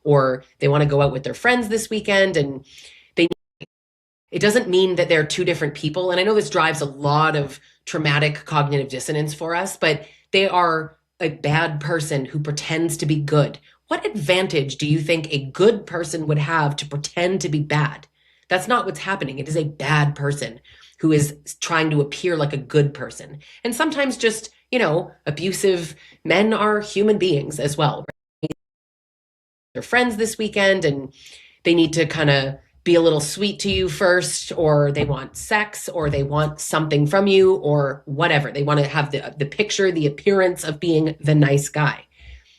or they want to go out with their friends this weekend and it doesn't mean that they're two different people. And I know this drives a lot of traumatic cognitive dissonance for us, but they are a bad person who pretends to be good. What advantage do you think a good person would have to pretend to be bad? That's not what's happening. It is a bad person who is trying to appear like a good person. And sometimes just, abusive men are human beings as well. Right? They're friends this weekend and they need to kind of be a little sweet to you first, or they want sex, or they want something from you, or whatever. They want to have the picture, the appearance of being the nice guy.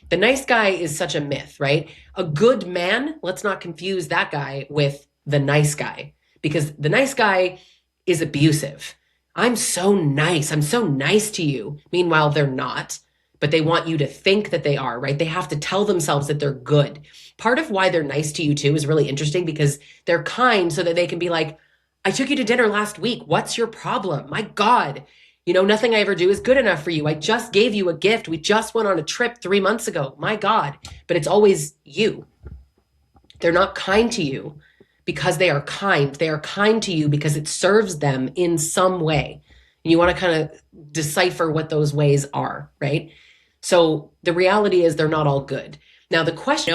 The nice guy is such a myth, right? A good man, let's not confuse that guy with the nice guy, because the nice guy is abusive. I'm so nice. I'm so nice to you. Meanwhile, they're not, but they want you to think that they are, right? They have to tell themselves that they're good. Part of why they're nice to you too is really interesting because they're kind so that they can be like, I took you to dinner last week. What's your problem? My God, nothing I ever do is good enough for you. I just gave you a gift. We just went on a trip 3 months ago. My God, but it's always you. They're not kind to you because they are kind. They are kind to you because it serves them in some way. And you want to kind of decipher what those ways are, right? So the reality is they're not all good. Now the question,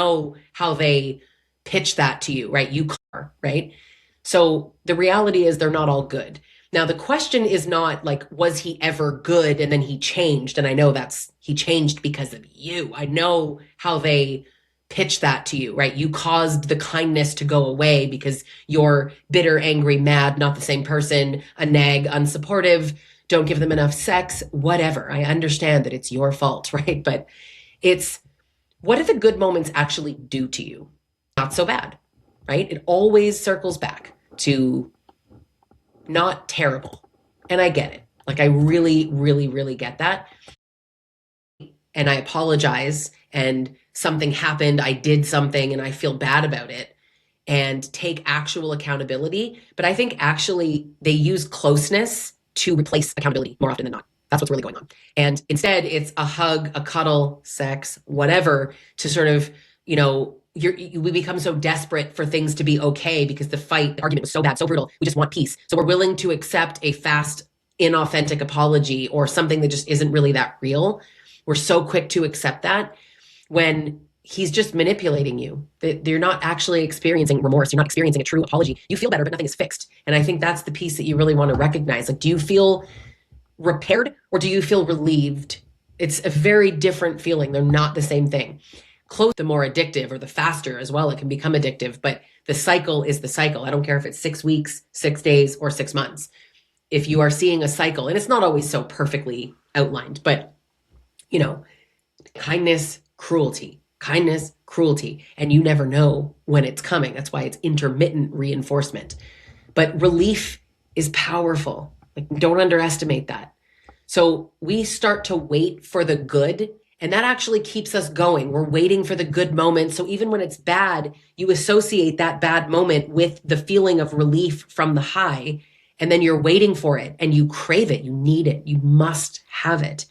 how they pitch that to you, right? You are, right? So the reality is they're not all good. Now the question is not like, was he ever good and then he changed? And I know he changed because of you. I know how they pitch that to you, right? You caused the kindness to go away because you're bitter, angry, mad, not the same person, a nag, unsupportive, don't give them enough sex, whatever. I understand that it's your fault, right? But what do the good moments actually do to you? Not so bad, right? It always circles back to not terrible. And I get it. Like I really, really, really get that. And I apologize and something happened, I did something and I feel bad about it and take actual accountability. But I think actually they use closeness to replace accountability more often than not. That's what's really going on. And instead it's a hug, a cuddle, sex, whatever to sort of, we become so desperate for things to be okay because the argument was so bad, so brutal. We just want peace. So we're willing to accept a fast, inauthentic apology or something that just isn't really that real. We're so quick to accept that when he's just manipulating you. You're not actually experiencing remorse. You're not experiencing a true apology. You feel better, but nothing is fixed. And I think that's the piece that you really want to recognize. Like, do you feel repaired or do you feel relieved? It's a very different feeling. They're not the same thing. Close, the more addictive or the faster as well, it can become addictive, but the cycle is the cycle. I don't care if it's 6 weeks, 6 days, or 6 months. If you are seeing a cycle, and it's not always so perfectly outlined, but kindness, cruelty, and you never know when it's coming. That's why it's intermittent reinforcement. But relief is powerful. Like, don't underestimate that. So we start to wait for the good, and that actually keeps us going. We're waiting for the good moment. So even when it's bad, you associate that bad moment with the feeling of relief from the high, and then you're waiting for it and you crave it. You need it. You must have it.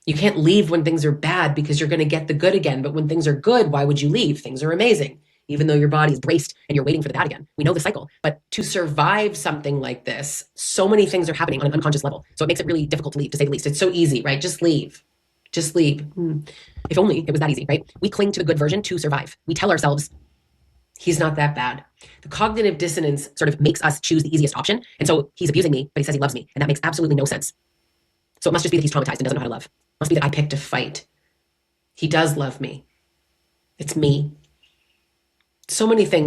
You can't leave when things are bad because you're going to get the good again. But when things are good, why would you leave? Things are amazing, even though your body is braced and you're waiting for the bad again. We know the cycle. But to survive something like this, so many things are happening on an unconscious level. So it makes it really difficult to leave, to say the least. It's so easy, right? Just leave. Just leave. If only it was that easy, right? We cling to the good version to survive. We tell ourselves, he's not that bad. The cognitive dissonance sort of makes us choose the easiest option. And so he's abusing me, but he says he loves me. And that makes absolutely no sense. So it must just be that he's traumatized and doesn't know how to love. It must be that I picked a fight. He does love me. It's me. So many things